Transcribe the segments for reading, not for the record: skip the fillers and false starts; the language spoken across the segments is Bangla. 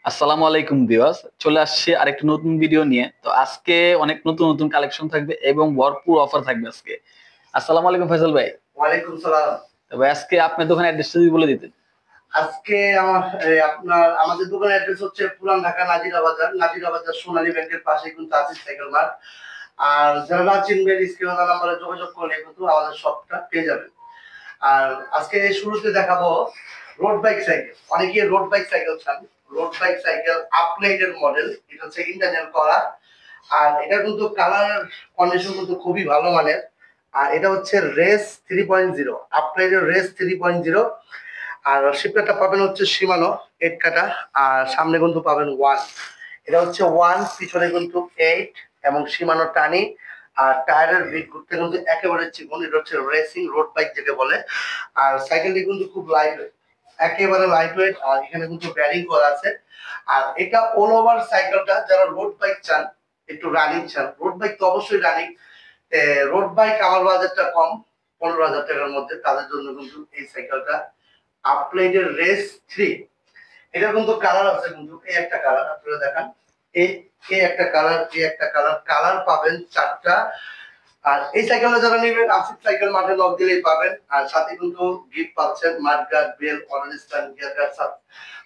আসসালামু আলাইকুম ভিউয়ার্স, চলে আসছে আরেকটি নতুন ভিডিও নিয়ে। তো আজকে অনেক নতুন নতুন কালেকশন থাকবে এবং ভরপুর অফার থাকবে আজকে। আসসালামু আলাইকুম ফয়সাল ভাই। ওয়ালাইকুম সালাম। তবে আজকে আপনার দোকানের অ্যাড্রেসটা যদি বলে দিতেন। আজকে আমাদের দোকানের অ্যাড্রেস হচ্ছে পুরান ঢাকা নাজিরা বাজার সোনালী ব্যাংকের পাশে কিন্তু আছে সাইকেল মার্ট। আর যারা না চিনবেন স্ক্রিনে দেওয়া নম্বরে যোগাযোগ করলে কিন্তু আমাদের শপটা পেয়ে যাবেন। আর আজকে শুরুতে দেখাবো রোড বাইক সাইকেল। অনেকে রোড বাইক সাইকেল চান। Road bike cycle upgraded model, এটা হচ্ছে ইন্টারনাল করা। আর এটা কিন্তু কালার কন্ডিশন কিন্তু খুবই ভালো মানের। আর এটা হচ্ছে রেস 3.0, আপগ্রেডেড রেস 3.0। আর শিপটা পাবেন হচ্ছে সীমানো 8 কাটা, আর সামনে কিন্তু পাবেন 1। এটা হচ্ছে 1, পিছনে কিন্তু 8 এবং সীমানো টানি। আর টায়ারের বিট করতে কিন্তু একেবারে চিকন। এটা হচ্ছে রেসিং রোড বাইক যেটা বলে। আর সাইকেলটি কিন্তু খুব লাইট ওয়েট, একেবারে লাইট ওয়েট। আর এখানে কিন্তু ব্যারিং করা আছে। আর এটা অল ওভার সাইকেলটা যারা রোড বাইক চান, একটু রানিং চান, রোড বাইক তো অবশ্যই রানিং। রোড বাইক আমার বাজেটটা কম, 15,000 টাকার মধ্যে, তাদের জন্য কিন্তু এই সাইকেলটা আপগ্রেডেড রেস 3। এটা কিন্তু কালার আছে, কিন্তু এই একটা কালার আপনারা দেখান, এই এই একটা কালার, এই একটা কালার, কালার পাবেন 4টা। আর এই সাইকেলটা যারা নেবেন আসিফ সাইকেল মাঠে লক দিলেই পাবেন। আর সাথে কিন্তু গিফট পাচ্ছেন mudguard, bell, orange stand, gear guard,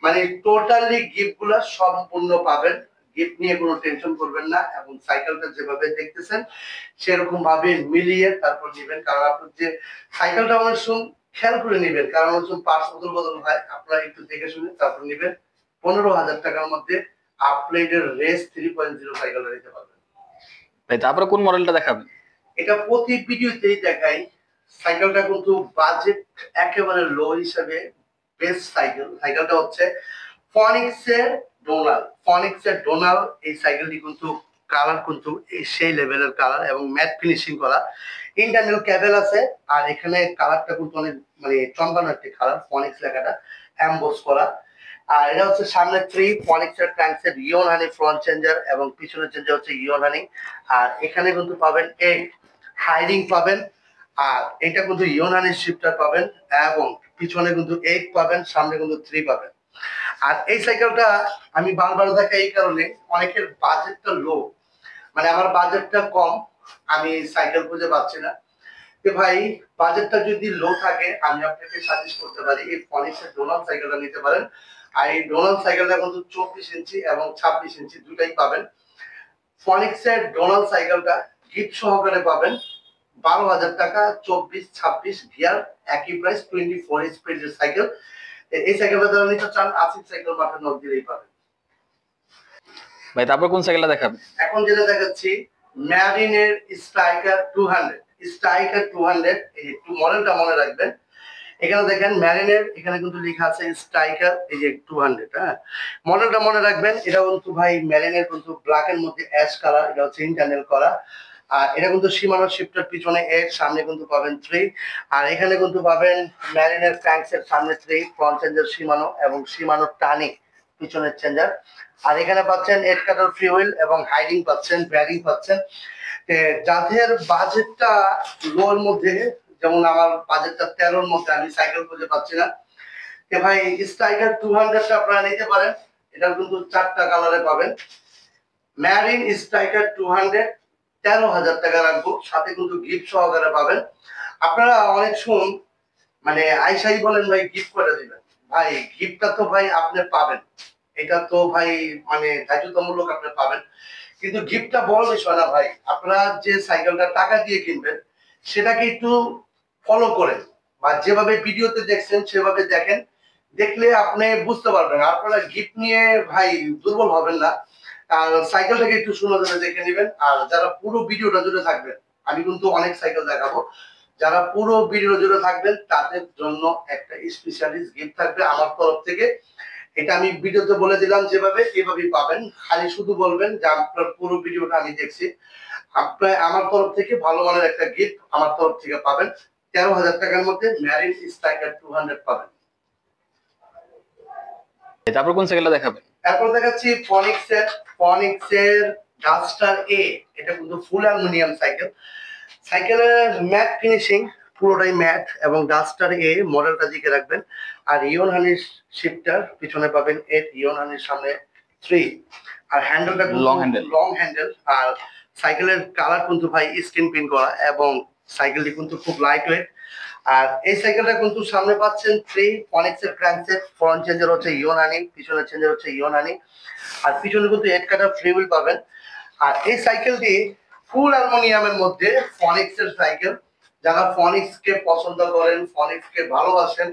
মানে টোটালি গিফট গুলা সম্পূর্ণ পাবেন। গিফট নিয়ে কোনো টেনশন করবেন না। এবং সাইকেলটা যেভাবে দেখতেছেন সেরকম ভাবে মিলিয়ে তারপর নেবেন। কারণ আপনার যে সাইকেলটা অনেক সময় খেয়াল করে নেবেন, কারণ অনেক সময় পার্টস বদল বদল হয়, আপনারা একটু দেখে শুনে তারপর নেবেন। 15,000 টাকার মধ্যে আপগ্রেডেড রেস 3.0 সাইকেলটা নিতে পারবেন। ভাই তারপরে কোন মডেলটা দেখাবেন? এটা প্রতি ভিডিওতেই দেখাই। সাইকেলটা কিন্তু বাজেট একেবারে লো হিসাবে বেস্ট সাইকেল। সাইকেলটা হচ্ছে ফনিক্সের ডোনাল। ফনিক্সের ডোনাল এই সাইকেলটি কিন্তু কালার কিন্তু সেই লেভেলের কালার এবং ম্যাট ফিনিশিং করা। ইন্টারনাল ক্যাবেল আছে। আর এখানে কালারটা কিন্তু অনেক মানে চমকানো একটি কালার, ফনিক্স লেখাটা এমবোস করা। আর এটা হচ্ছে সামনে 3 ফনিক্সের ক্র্যাঙ্কসেট ইয়ন হানি ফ্রন্ট চেঞ্জার এবং পিছনের চেঞ্জার হচ্ছে ইয়ন হানি। আর এখানে কিন্তু পাবেন 8 হাইরিং পাবেন। আর এটা কিন্তু ইয়ন হানি শিফটার পাবেন এবং পিছনে কিন্তু 8 পাবেন, সামনে কিন্তু 3 পাবেন। আর এই সাইকেলটা আমি বারবার দেখাই এই কারণে, অনেকের বাজেটটা লো, মানে আমার বাজেটটা কম, আমি সাইকেল খুঁজে পাচ্ছি না। যে ভাই বাজেটটা যদি লো থাকে আমি আপনাকে সাজেস্ট করতে পারি এই ফনিক্সের ডোনাল সাইকেলটা নিতে পারেন। আর এই ডোনাল সাইকেলটা কিন্তু 24 ইঞ্চি এবং 26 ইঞ্চি দুটাই পাবেন। ফনিক্সের ডোনাল সাইকেলটা গিফট সহকারে পাবেন 12,000 টাকা, 24-26 গিয়ার, একই প্রাইস, 24 স্পিডের সাইকেল। এই সাইকেলটা যারা নিতে চান আসিফ সাইকেল মাঠে নক দিলেই পাবেন। ভাই তারপর কোন সাইকেলটা দেখাবেন? এখন যেটা দেখাচ্ছি ম্যারিনের স্ট্রাইকার 200। স্ট্রাইকার 200, এই একটু মডেলটা মনে রাখবেন। এখানে দেখেন ম্যারিনের, এখানে কিন্তু লেখা আছে স্ট্রাইকার, এই যে 200। হ্যাঁ, মডেলটা মনে রাখবেন। এটা কিন্তু ভাই ম্যারিনের কিন্তু ব্ল্যাক এর মধ্যে অ্যাশ কালার, এটা হচ্ছে ইন্টারনাল করা। আর এটা কিন্তু সীমানো শিফটার, পিছনে 8, সামনে কিন্তু পাবেন 3। আর এখানে কিন্তু পাবেন ম্যারিনের ক্র্যাঙ্কসেট, সামনে 3, ফ্রন্ট চেঞ্জার সীমানো এবং সীমানো টানি পিছনের চেঞ্জার। আর এখানে পাচ্ছেন 8 কাটার ফ্রি হুইল এবং হাইডিং পাচ্ছেন, ব্যারিং পাচ্ছেন। যাদের বাজেটটা লোর মধ্যে, যেমন আমার বাজেটটা 13-র মধ্যে, আমি সাইকেল খুঁজে পাচ্ছি না, ভাই স্ট্রাইকার 200টা আপনারা নিতে পারেন। এটা কিন্তু 4টা কালারে পাবেন। ম্যারিন স্ট্রাইকার 200 13,000 টাকা রাখবো, সাথে কিন্তু গিফট সহকারে পাবেন। আপনারা অনেক শুন মানে আইসাই বলেন ভাই গিফট করে দিবেন। ভাই গিফটটা তো ভাই আপনি পাবেন, এটা তো ভাই মানে বাধ্যতামূলক আপনি পাবেন। কিন্তু গিফটটা বড় বিষয় না ভাই। আপনারা যে সাইকেলটা টাকা দিয়ে কিনবেন সেটাকে একটু ফলো করেন, বা যেভাবে ভিডিওতে দেখছেন সেভাবে দেখেন। দেখলে আপনি বুঝতে পারবেন। আপনারা গিফট নিয়ে ভাই দুর্বল হবেন না। আর সাইকেলটাকে একটু সুন্দর দেখে নেবেন। আর যারা পুরো ভিডিওটা জুড়ে থাকবেন, আমি কিন্তু অনেক সাইকেল দেখাবো, যারা পুরো ভিডিও জুড়ে থাকবেন তাদের জন্য একটা স্পেশালিস্ট গিফট থাকবে আমার তরফ থেকে। এটা আমি ভিডিওতে বলে দিলাম, যেভাবে এভাবেই পাবেন। খালি শুধু বলবেন যে আপনার পুরো ভিডিওটা আমি দেখছি, আপনার আমার তরফ থেকে ভালো মানের একটা গিফট আমার তরফ থেকে পাবেন। 13,000 টাকার মধ্যে ম্যারিন স্ট্রাইকার 200 পাবেন। তারপর কোন সাইকেলটা দেখাবেন? এরপর দেখাচ্ছি ফনিক্সের ডাস্টার এ। এটা কিন্তু ফুল অ্যালুমিনিয়াম সাইকেল। সাইকেলের ম্যাট ফিনিশিং পুরোটাই ম্যাট এবং ডাস্টার এ মডেলটা দিকে রাখবেন। আর ইয়ন হানির শিফটার, পিছনে পাবেন 8, ইয়ন হানির সামনে 3। আর হ্যান্ডেলটা লং হ্যান্ডেল। আর সাইকেলের কালার কিন্তু ভাই স্ক্রিন প্রিন্ট করা, এবং সাইকেলটি কিন্তু খুব লাইট ওয়েট। আর এই সাইকেলটা কিন্তু সামনে পাচ্ছেন 3 ফনিক্স এর ক্র্যাঙ্কসেট, ফ্রন্ট চেঞ্জার হচ্ছে ইয়ন হানি, পিছনের চেঞ্জার হচ্ছে ইয়ন হানি। আর পিছনে কিন্তু 8 কাটার ফ্রি হুইল পাবেন। আর এই সাইকেলটি ফুল অ্যালুমিনিয়ামের মধ্যে ফনিক্স এর সাইকেল। যারা ফনিক্স কে পছন্দ করেন, ফনিক্স কে ভালোবাসেন,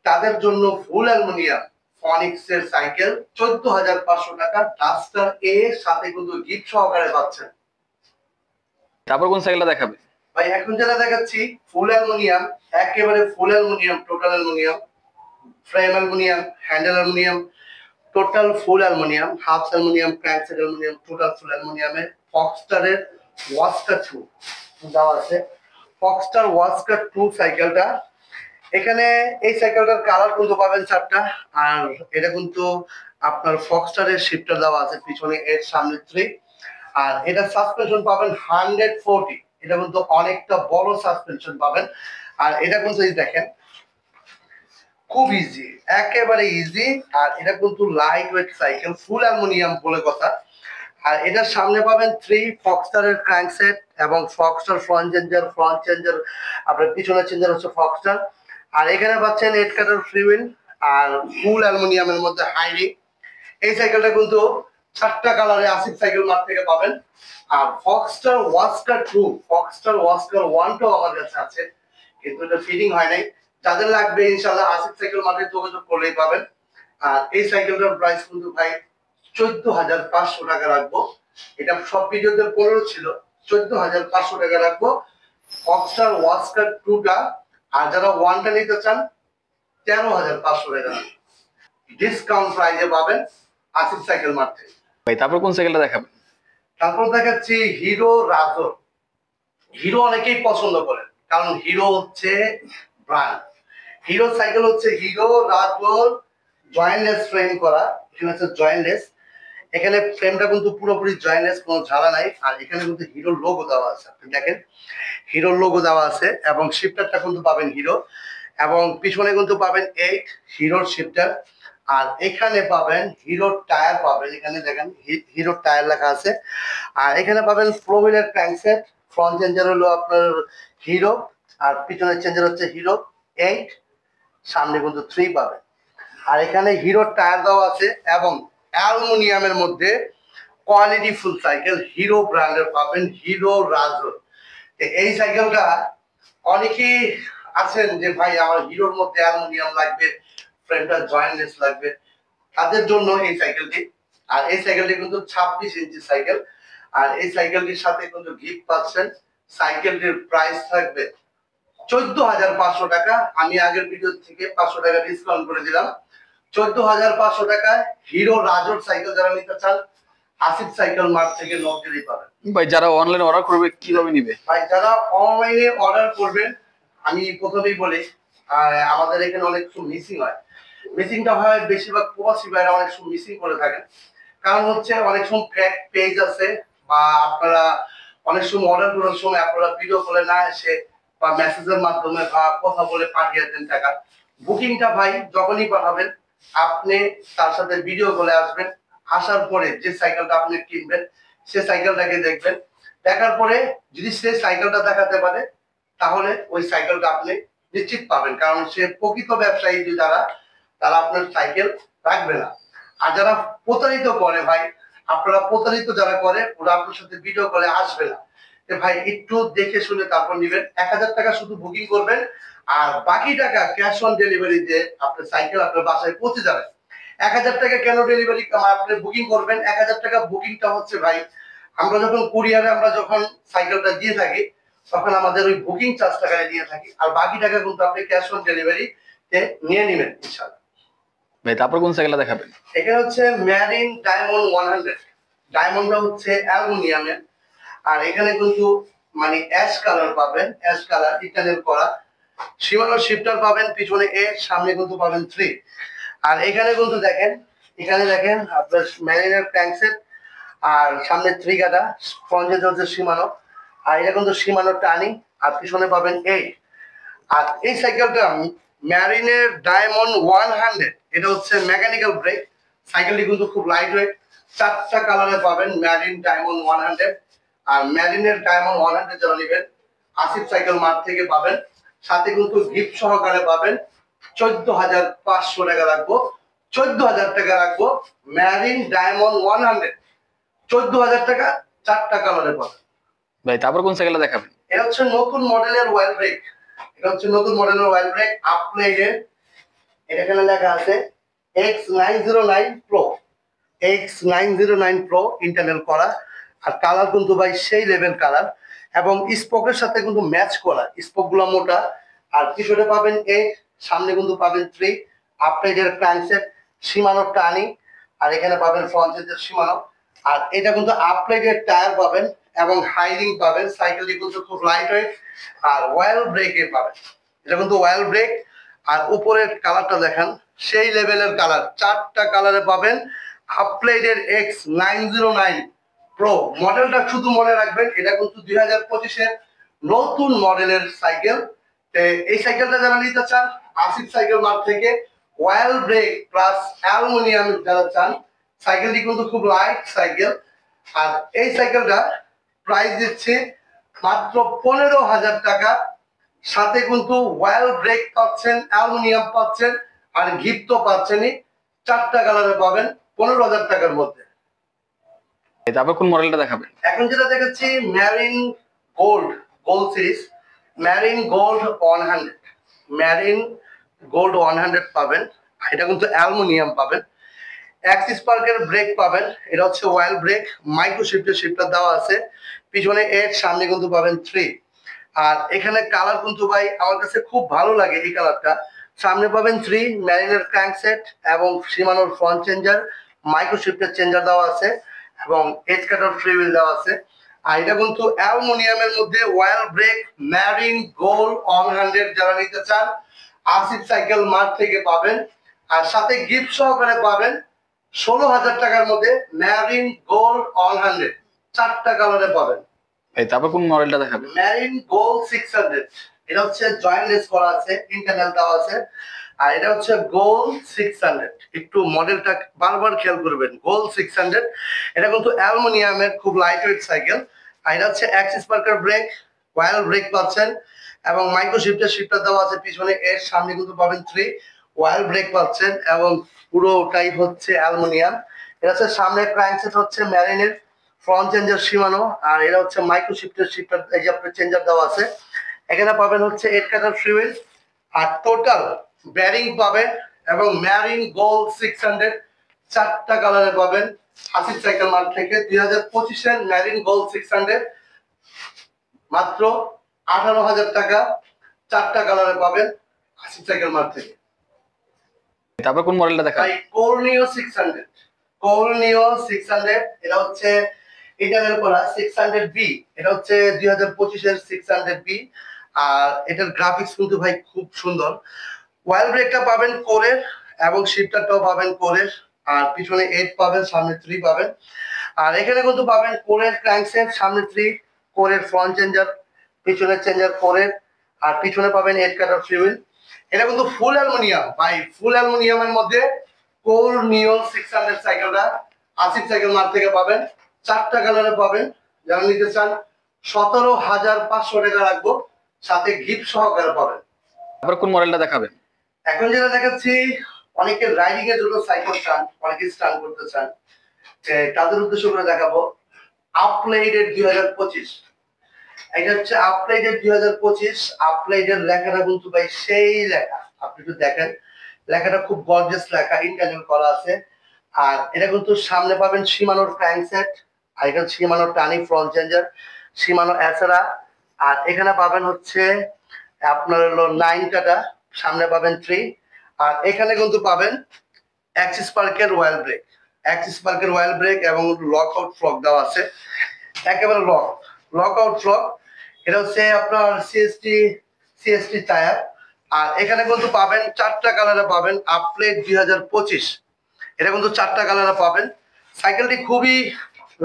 তাদের জন্য ফুল অ্যালুমিনিয়াম ফনিক্স এর সাইকেল 14,500 টাকা ডাস্টার এ সাথে কিন্তু গিফট সহকারে পাচ্ছেন। তারপর কোন সাইকেলটা দেখাবে ভাই? এখন যেটা দেখাচ্ছি ফুল অ্যালুমিনিয়াম, একেবারে full aluminium, total aluminium, frame aluminium, handle aluminium, total full aluminium, half aluminium, crankset aluminium, total full অ্যালুমিনিয়ামে ফক্সটারের ওয়াস্কার 2 দেওয়া আছে। ফক্সটার ওয়াস্কার 2 সাইকেলটা, এখানে এই সাইকেলটার কালার কিন্তু পাবেন 4টা। আর এটা কিন্তু আপনার ফক্সটারের শিফটার দেওয়া আছে, পিছনে 8, সামনে 3। আর এটা সাসপেনশন পাবেন 140, এটা কিন্তু অনেকটা বড় সাসপেনশন পাবেন। আর এটা কিন্তু এই দেখেন খুব ইজি, একেবারে ইজি। আর এটা কিন্তু লাইট ওয়েট সাইকেল, ফুল অ্যালুমিনিয়াম বলে কথা। আর এটার সামনে পাবেন 3 ফক্সটারের ক্র্যাঙ্কসেট এবং ফক্সটার ফ্রন্ট চেঞ্জার আপনার পিছনের চেঞ্জার হচ্ছে ফক্সটার। আর এখানে পাচ্ছেন 8 কাটার ফ্রি হুইল আর ফুল অ্যালুমিনিয়ামের মধ্যে হাইরি। এই সাইকেলটা কিন্তু 4টা কালারে আসিফ সাইকেল মার্ট থেকে পাবেন। আর ফক্সটার ওয়াস্কার 2, ফক্সটার ওয়াস্কার 1টাও আমার কাছে আছে, কিন্তু এটা ফিটিং হয় নাই। যাদের লাগবে ইনশাআল্লাহ আসিফ সাইকেল মার্টে যোগাযোগ করলেই পাবেন। আর এই সাইকেলটার প্রাইস কিন্তু ভাই 14,500 টাকা রাখবো। এটা সব ভিডিওতে 15 ছিল, 14,500 টাকা রাখবো ফক্সটার ওয়াস্কার 2টা। আর যারা 1টা নিতে চান 13,500 টাকা ডিসকাউন্ট প্রাইসে পাবেন আসিফ সাইকেল মার্ট থেকে। ভাই? তারপর কোন সাইকেলটা দেখাবেন? তারপর দেখাচ্ছি হিরো রাজো। হিরো অনেকেই পছন্দ করেন, কারণ হিরো হচ্ছে ব্র্যান্ড। হিরো সাইকেল হচ্ছে হিরো রাজোর জয়েন্টলেস ফ্রেম করা, এখানে হচ্ছে জয়েন্টলেস। এখানে ফ্রেমটা কিন্তু পুরোপুরি জয়েন্টলেস, কোনো ঝালা নাই। আর এখানে কিন্তু হিরোর লোগো দেওয়া আছে, আপনি দেখেন হিরোর লোগো দেওয়া আছে। এবং শিফটারটা কিন্তু পাবেন হিরো, এবং পিছনে কিন্তু পাবেন 8 হিরোর শিফটার। আর এখানে পাবেন হিরোর টায়ার পাবেন, এখানে দেখেন হিরোর টায়ার লেখা আছে। আর এখানে পাবেন প্রো হুইলের ক্র্যাঙ্কসেট, ফ্রন্ট চেঞ্জার হলো আপনার হিরো, আর পিছনের চেঞ্জার হচ্ছে হিরো 8, সামনে কিন্তু 3 পাবেন। আর এখানে হিরোর টায়ার দেওয়া আছে, এবং অ্যালুমিনিয়ামের মধ্যে কোয়ালিটি ফুল সাইকেল হিরো ব্র্যান্ডের পাবেন, হিরো রাজো। এই সাইকেলটা অনেকেই আছেন যে ভাই আমার হিরোর মধ্যে অ্যালুমিনিয়াম লাগবে, ফ্রেমটা জয়েন্টলেস লাগবে, তাদের জন্য এই সাইকেলটি। আর এই সাইকেলটি কিন্তু 26 ইঞ্চি সাইকেল। আর এই সাইকেলটির সাথে কিন্তু গিফট পাচ্ছেন। সাইকেলটির প্রাইস থাকবে 14,500 টাকা। আমি আগের ভিডিও থেকে 500 টাকা ডিসকাউন্ট করে দিলাম। 14,500 টাকায় হিরো রাজোর সাইকেল যারা নিতে চান আসিফ সাইকেল মার্ট থেকে নক দিলেই পাবেন। ভাই যারা অনলাইনে অর্ডার করবে কিভাবে নিবে? ভাই যারা অনলাইনে অর্ডার করবেন, আমি প্রথমেই বলি আমাদের এখানে অনেক সময় মিসিং হয়। মিসিংটা হয় বেশিরভাগ প্রবাসী ভাইরা অনেক সময় মিসিং করে থাকেন। কারণ হচ্ছে অনেক সময় ক্র্যাক পেজ আছে, বা আপনারা অনেক সময় অর্ডার করার সময় আপনারা ভিডিও কলে না এসে বা মেসেজের মাধ্যমে বা কথা বলে পাঠিয়ে দেন টাকা। বুকিংটা ভাই যখনই পাঠাবেন আপনি তার সাথে ভিডিও কলে আসবেন, আসার পরে যে সাইকেলটা আপনি কিনবেন সে সাইকেলটাকে দেখবেন, দেখার পরে যদি সে সাইকেলটা দেখাতে পারে তাহলে ওই সাইকেলটা আপনি নিশ্চিত পাবেন। কারণ সে প্রকৃত ব্যবসায়ী যারা, তারা আপনার সাইকেল রাখবে না। আর যারা প্রতারিত করে ভাই, আপনারা প্রতারিত যারা করে ওরা আপনার সাথে ভিডিও কলে আসবে না। ভাই একটু দেখে শুনে তারপর নিবেন। 1,000 টাকা শুধু বুকিং করবেন, আর বাকি টাকা ক্যাশ অন ডেলিভারি দিয়ে আপনার সাইকেল আপনার বাসায় পৌঁছে যাবে। 1,000 টাকা কেন ডেলিভারি আপনি বুকিং করবেন? 1,000 টাকা বুকিংটা হচ্ছে ভাই, আমরা যখন কুরিয়ারে আমরা যখন সাইকেলটা দিয়ে থাকি তখন আমাদের ওই বুকিং চার্জ টাকা দিয়ে থাকি। আর বাকি টাকা কিন্তু আপনি ক্যাশ অন ডেলিভারি তে নিয়ে নেবেন ইনশাআল্লাহ। ভাই তারপর কোন সাইকেলটা দেখাবেন? এখানে হচ্ছে মেরিন ডায়মন্ড 100। ডায়মন্ডটা হচ্ছে অ্যালুমিনিয়ামের। আর এখানে কিন্তু মানে অ্যাশ কালার পাবেন, অ্যাশ কালার ইটালিয়ান করা। শিমানো শিফটার পাবেন, পিছনে 8, সামনে কিন্তু পাবেন 3। আর এখানে কিন্তু দেখেন, এখানে দেখেন আপনার মেরিনের ক্র্যাঙ্কসেট, আর সামনে 3 কাটা, ফ্রন্টে হচ্ছে শিমানো। আর এটা কিন্তু শিমানো টার্নিং, আর পিছনে পাবেন 8। আর এই সাইকেলটা ম্যারিনের ডায়মন্ড 100, এটা হচ্ছে মেকানিক্যাল ব্রেক। সাইকেলটি কিন্তু খুব লাইট ওয়েট, 4টা কালারে পাবেন ম্যারিন ডায়মন্ড 100। আর ম্যারিনের ডায়মন্ড 100 যারা নেবেন আসিফ সাইকেল মার্ট থেকে পাবেন, সাথে কিন্তু গিফট সহকারে পাবেন। 14,500 টাকা রাখবো, 14,000 টাকা রাখবো ম্যারিন ডায়মন্ড 100, 14,000 টাকা, 4টা কালারে পাবেন। ভাই তারপর কোন সাইকেলটা দেখাবেন? এটা হচ্ছে নতুন মডেলের ওয়েল ব্রেক, এটা হচ্ছে নতুন মডেলের ওয়েল ব্রেক আপগ্রেডেড। এটা এখানে লেখা আছে X909 Pro, X909 Pro internal করা। আর কালার কিন্তু ভাই সেই লেভেল কালার, এবং স্পোকের সাথে কিন্তু ম্যাচ করা, স্পোক গুলো মোটা। আর পিছনে পাবেন 8, সামনে কিন্তু পাবেন 3, আপগ্রেডেড ক্র্যাঙ্কসেট, সীমানো টানি, আর এখানে পাবেন ফ্রন্ট চেঞ্জের সীমানো। আর এটা কিন্তু আপগ্রেডেড টায়ার পাবেন এবং হাইরিং পাবেন। সাইকেলটি কিন্তু খুব লাইট ওয়েট আর ওয়েল ব্রেকে পাবেন, এটা কিন্তু ওয়েল ব্রেক। আর উপরের কালারটা দেখেন সেই লেভেলের কালার, 4টা কালারে পাবেন আপগ্রেডেড X909 Pro। মডেলটা শুধু মনে রাখবেন, এটা কিন্তু 2025-এর নতুন মডেলের সাইকেল। এই সাইকেলটা যারা নিতে চান আসিফ সাইকেল মার্ট থেকে, ওয়েল ব্রেক প্লাস অ্যালুমিনিয়াম যারা চান, সাইকেলটি কিন্তু খুব লাইট সাইকেল। আর এই সাইকেলটা প্রাইস দিচ্ছে মাত্র 15,000 টাকা, সাথে কিন্তু ওয়েল ব্রেক পাচ্ছেন, অ্যালুমিনিয়াম পাচ্ছেন, আর গিফটও পাচ্ছেনই। 4টা কালারে পাবেন 15,000 টাকার মধ্যে। তারপর কোন মডেলটা দেখাবেন? এখন যেটা দেখাচ্ছি marine gold, gold series, marine gold 100, marine gold 100 পাবেন। এটা কিন্তু অ্যালুমিনিয়াম পাবেন, অ্যাক্সিস পার্কের ব্রেক পাবেন, এটা হচ্ছে ওয়েল ব্রেক, মাইক্রো শিফটার দেওয়া আছে, পিছনে 8, সামনে কিন্তু পাবেন 3। আর এখানে কালার কিন্তু ভাই আমার কাছে খুব ভালো লাগে এই কালারটা। সামনে পাবেন 3, ম্যারিনের ক্র্যাঙ্কসেট এবং সীমানোর front changer, micro shifter changer দেওয়া আছে, এবং এজ কাটার ফ্রি হুইল দেওয়া আছে। আর এটা কিন্তু অ্যালুমিনিয়ামের মধ্যে ওয়েল ব্রেক ম্যারিন গোল্ড 100 যারা নিতে চান আসিফ সাইকেল মার্ট থেকে পাবেন। আর সাথে গিফট সহকারে পাবেন 16,000 টাকার মধ্যে ম্যারিন গোল্ড 100, 4টা কালারে পাবেন। তারপর কোন মডেলটা দেখাবেন? ম্যারিন গোল্ড 600, এটা হচ্ছে জয়েন্টলেস করা আছে, ইন্টারনাল দেওয়া আছে। আর এটা হচ্ছে গোল্ড 600, একটু মডেলটা বারবার খেয়াল করবেন, গোল্ড 600। এটা কিন্তু অ্যালুমিনিয়ামের খুব লাইট ওয়েট সাইকেল। আর এটা হচ্ছে অ্যাক্সিস পার্কের ব্রেক, ওয়েল ব্রেক পাচ্ছেন, এবং মাইক্রো শিফটার দেওয়া আছে পিছনে, এর সামনে কিন্তু পাবেন 3, ওয়েল ব্রেক পাচ্ছেন, এবং পুরোটাই হচ্ছে অ্যালুমিনিয়াম। এটা হচ্ছে সামনে ক্র্যাঙ্কসেট হচ্ছে ম্যারিনের, ফ্রন্ট চেঞ্জার সীমানো, আর এটা হচ্ছে মাইক্রো শিফটার এই যে আপনার চেঞ্জার দেওয়া আছে। এখানে পাবেন হচ্ছে 8 কাটার ফ্রি হুইল, আর টোটাল ব্যারিং পাবেন, এবং ম্যারিন গোল্ড 600, 4টা কালারে পাবেন আসিফ সাইকেল মার্ট থেকে। 2025-এর ম্যারিন গোল্ড 600 মাত্র 18,000 টাকা, 4টা কালারে পাবেন আসিফ সাইকেল মার্ট থেকে। তারপর কোন মডেলটা দেখাবেন? কর্নিও 600, কর্নিও 600, এটা হচ্ছে ইন্টারনাল করা 600B, এটা হচ্ছে 2025-এর 600B। আর এটার গ্রাফিক্স কিন্তু ভাই খুব সুন্দর। ওয়েল ব্রেকটা পাবেন কোরের, এবং শিফটারটাও পাবেন কোরের। আর পিছনে 8 পাবেন, সামনে 3 পাবেন। আর এখানে কিন্তু পাবেন কোরের ক্র্যাঙ্কসেট, সামনে 3, কোরের ফ্রন্ট চেঞ্জার, পিছনের চেঞ্জার কোরের, আর পিছনে পাবেন 8 কাটার ফ্রি হুইল। এটা কিন্তু ফুল অ্যালুমিনিয়াম ভাই, ফুল অ্যালুমিনিয়ামের মধ্যে কর্নিও 600 সাইকেলটা আসিফ সাইকেল মার্ট থেকে পাবেন। 4টা কালারে পাবেন, যারা নিতে চান 17,500 টাকা রাখবো, সাথে গিফট সহকারে পাবেন। তারপর কোন মডেলটা দেখাবেন? এখন যেটা দেখাচ্ছি, অনেকে রাইডিং এর জন্য সাইকেল চান, অনেকে স্টান করতে চান, তাদের উদ্দেশ্য করে দেখাবো আপগ্রেডেড 2025। এটা হচ্ছে আপগ্রেডেড 2025। আপগ্রেডের লেখাটা কিন্তু ভাই সেই লেখা, আপনি একটু দেখেন, লেখাটা খুব গর্জিয়াস লেখা, ইন্টারনাল করা আছে। আর এটা কিন্তু সামনে পাবেন সীমানোর ক্র্যাঙ্কসেট, আর এখানে সীমানোর টানি ফ্রন্ট চেঞ্জার, সীমানো এছাড়া। আর এখানে পাবেন হচ্ছে আপনার হলো 9 কাটা, সামনে পাবেন 3। আর এখানে কিন্তু পাবেন অ্যাক্সিস পার্কের ওয়েল ব্রেক, অ্যাক্সিস পার্কের ওয়েল ব্রেক, এবং লক আউট ফ্লক দেওয়া আছে, একেবারে লক আউট ফ্লক। এটা হচ্ছে আপনার সিএসটি টায়ার। আর এখানে কিন্তু পাবেন 4টা কালারে পাবেন আপগ্রেড 2025, এটা কিন্তু 4টা কালারে পাবেন। সাইকেলটি খুবই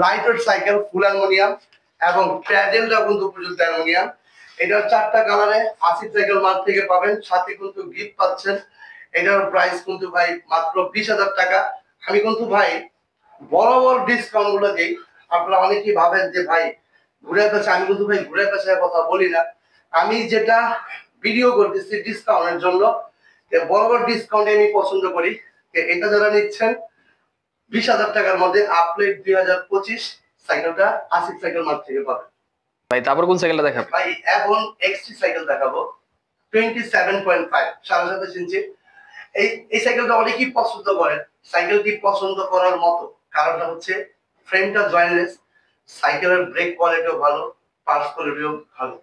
লাইট ওয়েট সাইকেল, ফুল অ্যালুমিনিয়াম, এবং প্যাডেলটাও কিন্তু প্রযুক্ত অ্যালুমিনিয়াম। এটার 4টা কালারে আসিফ সাইকেল মার্ট থেকে পাবেন, সাথে কিন্তু গিফট পাচ্ছেন। এটার প্রাইস কিন্তু ভাই মাত্র 20,000 টাকা। আমি কিন্তু ভাই বড় বড় ডিসকাউন্ট গুলো দিই। আপনারা অনেকেই ভাবেন যে ভাই ঘুরে পেছে, আমি কিন্তু ভাই ঘুরে পেছে কথা বলি না। আমি যেটা ভিডিও করতেছি ডিসকাউন্টের জন্য, বড় বড় ডিসকাউন্ট আমি পছন্দ করি। এটা যারা নিচ্ছেন 20,000 টাকার মধ্যে আপডেট 2025 সাইকেলটা আসিফ সাইকেল মার্ট থেকে পাবেন। ভাই তারপর কোন সাইকেলটা দেখাবেন? ভাই এখন এক্সটি সাইকেল দেখাবো 27.5 7.5 ইঞ্চি। এই সাইকেলটা অনেকেই পছন্দ করেন। সাইকেলটি পছন্দ করার মতো কারণটা হচ্ছে ফ্রেমটা জয়েন্টলেস, সাইকেলের ব্রেক কোয়ালিটিও ভালো, পার্টস কোয়ালিটিও ভালো।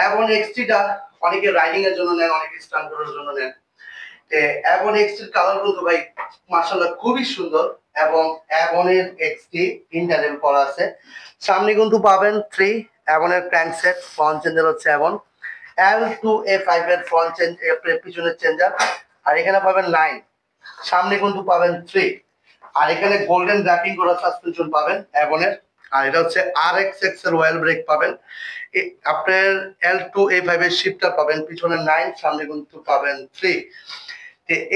এখন এক্সটিটা অনেকে রাইডিং এর জন্য নেন, অনেকে স্টান্ট করার জন্য নেন। এখন এক্সটির কালার কিন্তু ভাই মাশাআল্লাহ খুবই সুন্দর, এবং এর এক্সটি ইন্টারনেল করা আছে। সামনে কিন্তু পাবেন 3 এর ক্র্যাঙ্কসেট, ফ্রন্ট চেঞ্জার হচ্ছে এবং L2A5 এর ফ্রন্ট চেঞ্জ, পিছনের চেঞ্জার। আর এখানে পাবেন 9, সামনে কিন্তু পাবেন 3। আর এখানে গোল্ডেন র্যাপিং করা সাসপেনশন পাবেন এর। আর এটা হচ্ছে RXX এর ওয়েল ব্রেক পাবেন। আপনার L2A5 এর শিফটার পাবেন, পিছনে 9, সামনে কিন্তু পাবেন 3।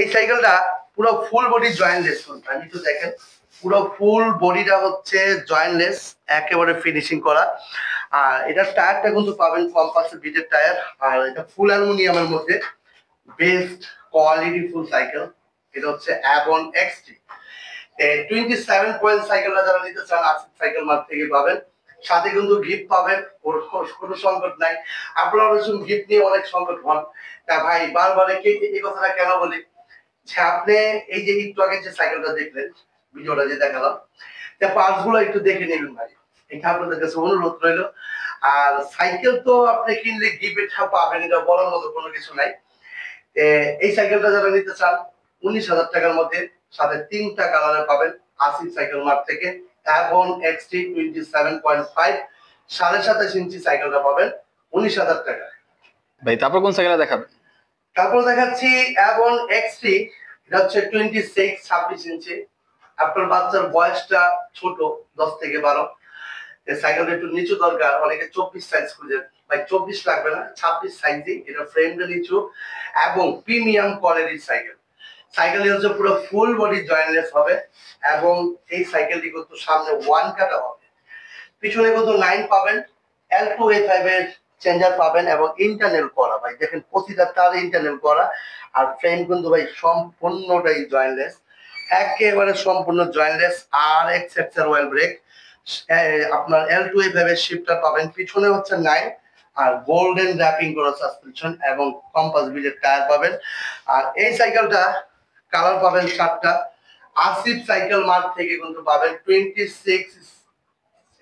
এই সাইকেলটা পুরো ফুল বডি জয়েন্টলেস, আমি একটু দেখেন, পুরো ফুল বডিটা হচ্ছে জয়েন্টলেস, একেবারে ফিনিশিং করা। আর এটার টায়ারটা কিন্তু পাবেন কম্পাসের বিটের টায়ার, আর এটা ফুল অ্যালুমিনিয়ামের মধ্যে বেস্ট কোয়ালিটি ফুল সাইকেল। এটা হচ্ছে অ্যাবন এক্সটি 27 পয়েন্ট সাইকেলটা যারা নিতে চান আসিফ সাইকেল মার্ট থেকে পাবেন। সাথে কিন্তু গিফট পাবেন, কোনো সংকট নাই। আপনারা অনেক গিফট নিয়ে অনেক সংকট হন। তা ভাই বারবার এই কথাটা কেন বলি, যে আপনি এই যে একটু আগে যে সাইকেলটা দেখলেন, ভিডিওটা যে দেখালাম, পার্টস গুলো একটু দেখে নেবেন ভাই, এটা আপনাদের কাছে অনুরোধ রইল। আর সাইকেল তো আপনি কিনলে গিফট পাবেন, এটা বলার মতো কোনো কিছু নাই। এই সাইকেলটা যারা নিতে চান 19,000 টাকার মধ্যে, সাথে 3টা কালারে পাবেন আসিফ সাইকেল মার্ট থেকে। এখন এক্সটি 27.5 27.5 ইঞ্চি সাইকেলটা পাবেন 19,000 টাকা। ভাই তারপর কোন সাইকেলটা দেখাবেন? তারপর দেখাচ্ছি এখন এক্সটি, এটা হচ্ছে 26 ইঞ্চি। আপনার বাচ্চার বয়সটা ছোট, 10 থেকে 12, সাইকেলটা একটু নিচু দরকার। অনেকে 24 সাইজ খুঁজে, ভাই 24 লাগবে না, 26 সাইজই। এটা ফ্রেমটা নিচু এবং প্রিমিয়াম কোয়ালিটির সাইকেল। সাইকেলটি হচ্ছে পুরো ফুল বডি জয়েন্টলেস হবে, এবং এই সাইকেলটি কিন্তু সামনে 1 কাটা হবে, পিছনে কিন্তু 9 পাবেন। L2A5 এর চেঞ্জার পাবেন এবং ইন্টারনাল করা, ভাই দেখেন প্রতিটা তার ইন্টারনাল করা। আর ফ্রেম কিন্তু ভাই সম্পূর্ণটাই জয়েন্টলেস, একেবারে সম্পূর্ণ জয়েন্টলেস। RXX এর ওয়েল ব্রেক, আপনার L2A5 এর শিফটার পাবেন, পিছনে হচ্ছে 9, আর গোল্ডেন র্যাপিং করা সাসপেনশন এবং কম্পাস বিটের টায়ার পাবেন। আর এই সাইকেলটা কালার পাবেন 4টা। আসিফ সাইকেল মার্ট থেকে কিন্তু পাবেন 26,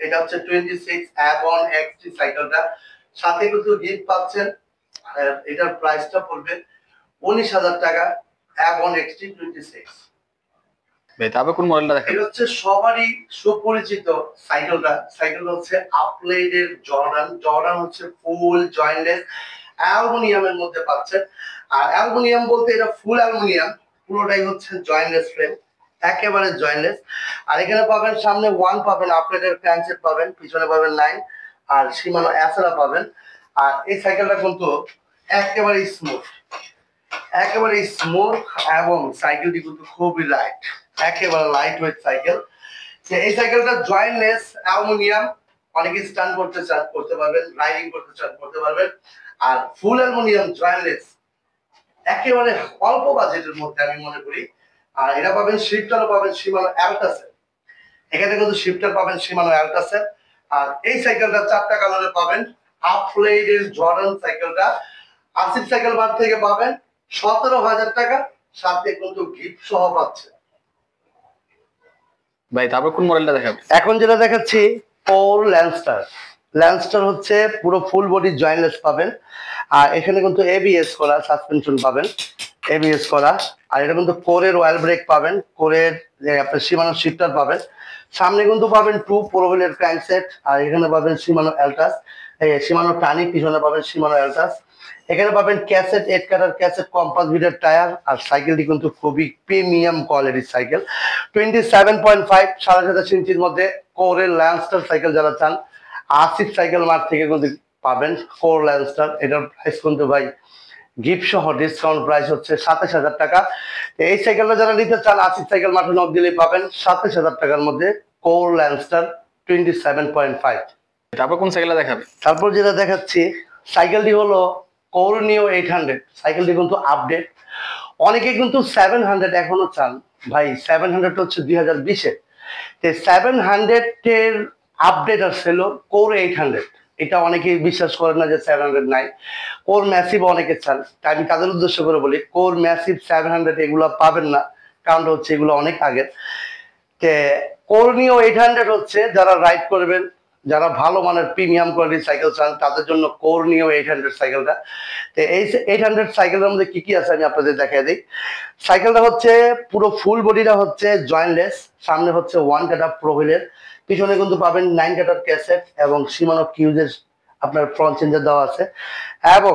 এটা হচ্ছে 26 অ্যাবন এক্সটি সাইকেলটা। সাথে কিন্তু গিফট পাচ্ছেন। এটার প্রাইসটা পড়বে 19,000 টাকা, অ্যাবন এক্সটি 26। ভাই তারপর কোন মডেলটা দেখাবেন? এটা হচ্ছে সবারই সুপরিচিত সাইকেলটা হচ্ছে আপলেডের জর্ডান হচ্ছে ফুল জয়েন্টলেস অ্যালুমিনিয়ামের মধ্যে পাচ্ছেন। আর অ্যালুমিনিয়াম বলতে এটা ফুল অ্যালুমিনিয়াম, পুরোটাই হচ্ছে জয়েন্টলেস ফ্রেম, একেবারে জয়েন্টলেস। আর এখানে পাবেন সামনে 1 পাবেন, আপলেডের ক্র্যাঙ্কসেট পাবেন, পিছনে পাবেন 9, আর সীমানো অ্যাসেরা পাবেন। আর এই সাইকেলটা কিন্তু একেবারে স্মুথ এবং সাইকেলটি কিন্তু খুবই লাইট, একেবারে লাইট ওয়েট সাইকেল। এই সাইকেলটা জয়েন্টলেস অ্যালুমিনিয়াম, অনেকে স্টান্ট করতে পারবেন, রাইডিং করতে পারবেন। আর ফুল অ্যালুমিনিয়াম জয়েন্টলেস, একেবারে অল্প বাজেটের মধ্যে আমি মনে করি। আর এটা পাবেন শিফটারও পাবেন শিমানো অ্যালটাসের, এখানে কিন্তু শিফটার পাবেন শিমানো অ্যালটাসের। আর এই সাইকেলটা 4টা কালারে পাবেন। আপলেডের জর্ডান সাইকেলটা আসিফ সাইকেল মার্ট থেকে পাবেন 17,000 টাকা, সাথে কিন্তু গিফট সহ পাচ্ছে। ভাই তারপর কোন মডেলটা দেখাবেন? এখন যেটা দেখাচ্ছি পোল ল্যান্ডস্টার হচ্ছে পুরো ফুল বডি জয়েন্টলেস পাবেন। আর এখানে কিন্তু ABS করা সাসপেনশন পাবেন, ABS করা। আর এটা কিন্তু কোরের ওয়েল ব্রেক পাবেন, কোরের আপনার সীমানো শিফটার পাবেন। সামনে কিন্তু পাবেন 2 প্রোভিলের ক্র্যাঙ্কসেট, আর এখানে পাবেন সীমানো অ্যালটাস, সীমানো টানি, পিছনে পাবেন সীমানো অ্যালটাস। এখানে পাবেন ক্যাসেট 8 কাটার ক্যাসেট, কম্পাস বিটের টায়ার। আর সাইকেলটি কিন্তু খুবই প্রিমিয়াম কোয়ালিটির সাইকেল। 27.5 27.5 ইঞ্চির মধ্যে কোরের ল্যান্ডস্টার সাইকেল যারা চান আসিফ সাইকেল মার্ট থেকে কিন্তু পাবেন কোর ল্যান্সার। এটার প্রাইস কিন্তু ভাই গিফট সহ ডিসকাউন্ট প্রাইস হচ্ছে 27,000 টাকা। এই সাইকেলটা যারা নিতে চান আসিফ সাইকেল মাঠে নক দিলেই পাবেন 27,000 টাকার মধ্যে কোর ল্যান্সার 27.5। তারপর কোন সাইকেলটা দেখাবে? তারপর যেটা দেখাচ্ছি সাইকেলটি হলো কোর নিও 800। সাইকেলটি কিন্তু আপডেট। অনেকে কিন্তু 700 এখনো চান ভাই। 700 হচ্ছে 2020-এর। 700 এর আপডেট আসছিল কোর 800। এটা অনেকেই বিশ্বাস করে না যে 700 নাই। কোর ম্যাসিভ অনেকে চান, তাই আমি তাদের উদ্দেশ্য করে বলি কোর ম্যাসিভ 700 এগুলো পাবেন না, কারণটা হচ্ছে এগুলো অনেক আগের। কোর নিও 800 হচ্ছে যারা রাইড করবেন, যারা ভালো মানের প্রিমিয়াম কোয়ালিটির সাইকেল চান তাদের জন্য কোর নিও 800 সাইকেলটা। তো এই 800 সাইকেলের মধ্যে কি কি আছে আমি আপনাদের দেখাই দিই। সাইকেলটা হচ্ছে পুরো ফুল বডিটা হচ্ছে জয়েন্টলেস, সামনে হচ্ছে 1 কাটা প্রোহুইলের, পিছনে কিন্তু পাবেন 9 কাটার ক্যাসেট এবং শিমানো কিউজের আপনার ফ্রন্ট চেঞ্জার দেওয়া আছে, এবং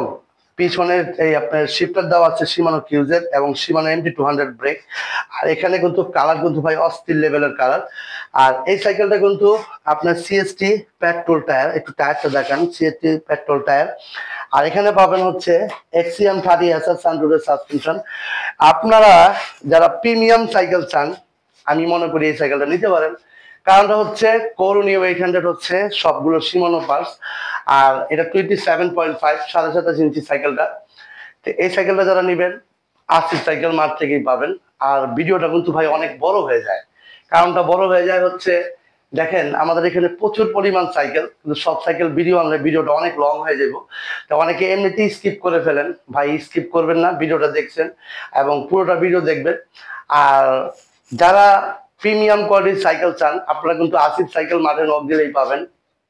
পিছনের এই আপনার শিফটার দেওয়া আছে শিমানো কিউজের এবং শিমানো MT200 ব্রেক। আর এখানে কিন্তু কালার কিন্তু ভাই অস্থির লেভেলের কালার। আর এই সাইকেলটা কিন্তু আপনার সিএসটি পেট্রোল টায়ার, একটু টায়ারটা দেখান, সিএসটি পেট্রোল টায়ার। আর এখানে পাবেন হচ্ছে এক্সিএম 30 সানরুফের সাসপেনশন। আপনারা যারা প্রিমিয়াম সাইকেল চান আমি মনে করি এই সাইকেলটা নিতে পারেন, কারণটা হচ্ছে কোর নিও 800 হচ্ছে সবগুলো শিমানো পার্টস। আর এটা 27.5 27.5 ইঞ্চি সাইকেলটা। তো এই সাইকেলটা যারা নেবেন আসিফ সাইকেল মার্ট থেকেই পাবেন। আর ভিডিওটা কিন্তু ভাই অনেক বড় হয়ে যায়, কারণটা বড় হয়ে যায় হচ্ছে দেখেন আমাদের এখানে প্রচুর পরিমাণ সাইকেল, কিন্তু সব সাইকেল ভিডিও আনলে ভিডিওটা অনেক লং হয়ে যাব। তো অনেকে এমনিতেই স্কিপ করে ফেলেন, ভাই স্কিপ করবেন না, ভিডিওটা দেখছেন এবং পুরোটা ভিডিও দেখবেন। আর যারা প্রিমিয়াম কোয়ালিটির সাইকেল চান আপনারা কিন্তু আসিফ সাইকেল মাঠে নক দিলেই পাবেন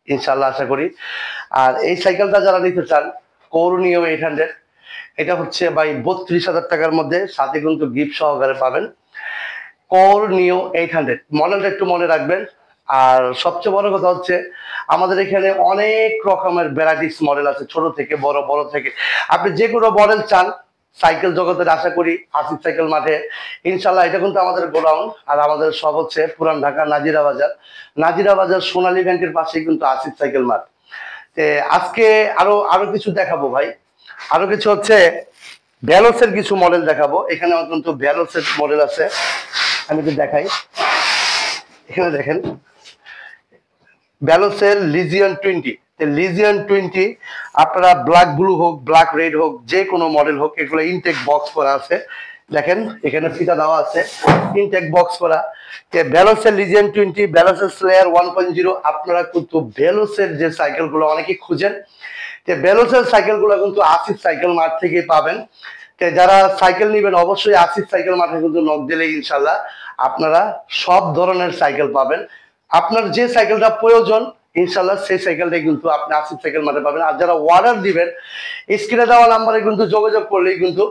ইনশাল্লাহ, আশা করি। আর এই সাইকেলটা যারা নিতে চান কোর নিও 800, এটা হচ্ছে ভাই 32,000 টাকার মধ্যে, সাথে কিন্তু গিফট সহকারে পাবেন কোর নিও 800। মডেলটা একটু মনে রাখবেন। আর সবচেয়ে বড় কথা হচ্ছে আমাদের এখানে অনেক রকমের ভ্যারাইটিস মডেল আছে, ছোট থেকে বড়, বড় থেকে আপনি যে কোনো মডেল চান সাইকেল জগতের আশা করি আসিফ সাইকেল মাঠে ইনশাল্লাহ। এটা কিন্তু আমাদের গোডাউন, আর আমাদের সব হচ্ছে পুরান ঢাকা নাজিরা বাজার। নাজিরা বাজার সোনালী ব্যাংকের পাশেই কিন্তু আসিফ সাইকেল মাঠ। আজকে আরো আরো কিছু দেখাবো ভাই, আরো কিছু হচ্ছে ভ্যালোসের কিছু মডেল দেখাবো। এখানে কিন্তু ভ্যালোসের মডেল আছে, আমি একটু দেখাই। এখানে দেখেন ভ্যালোসের লিজিয়ন 20। লিজিয়ন 20 আপনারা ব্ল্যাক ব্লু হোক ব্ল্যাক রেড হোক যে কোনো মডেল হোক, এগুলো ইনটেক বক্স করা আছে। দেখেন এখানে ফিতা দেওয়া আছে, ইনটেক বক্স করা। ভ্যালোসের লিজিয়ন 20, ভ্যালোসের স্লেয়ার 1.0। আপনারা কিন্তু ভ্যালোসের যে সাইকেলগুলো অনেকেই খুঁজেন, ভ্যালোসের সাইকেলগুলো কিন্তু আসিফ সাইকেল মার্ট থেকে পাবেন। যারা সাইকেল নেবেন অবশ্যই আসিফ সাইকেল মার্টে কিন্তু নক দিলে ইনশাল্লাহ আপনারা সব ধরনের সাইকেল পাবেন। আপনার যে সাইকেলটা প্রয়োজন ইনশাল্লাহ সেই সাইকেলটাই কিন্তু আপনি আসিফ সাইকেল মার্টে পাবেন। আর যারা অর্ডার দিবেন স্ক্রিনে দেওয়া নাম্বারে কিন্তু যোগাযোগ করলেই কিন্তু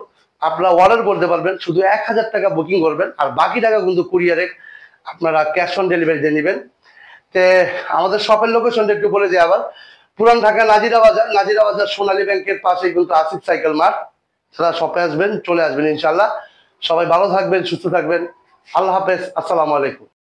আপনারা অর্ডার করতে পারবেন। শুধু 1000 টাকা বুকিং করবেন, আর বাকি টাকা কিন্তু কুরিয়ারে আপনারা ক্যাশ অন ডেলিভারি দিয়ে নেবেন। আমাদের শপের লোকেশনটা একটু বলে দিই আবার, পুরান ঢাকা নাজিরা বাজার, নাজিরা বাজার সোনালী ব্যাংকের পাশে কিন্তু আসিফ সাইকেল মার্ট। যারা শপে আসবেন চলে আসবেন ইনশাল্লাহ। সবাই ভালো থাকবেন, সুস্থ থাকবেন। আল্লাহ হাফেজ, আসসালামু আলাইকুম।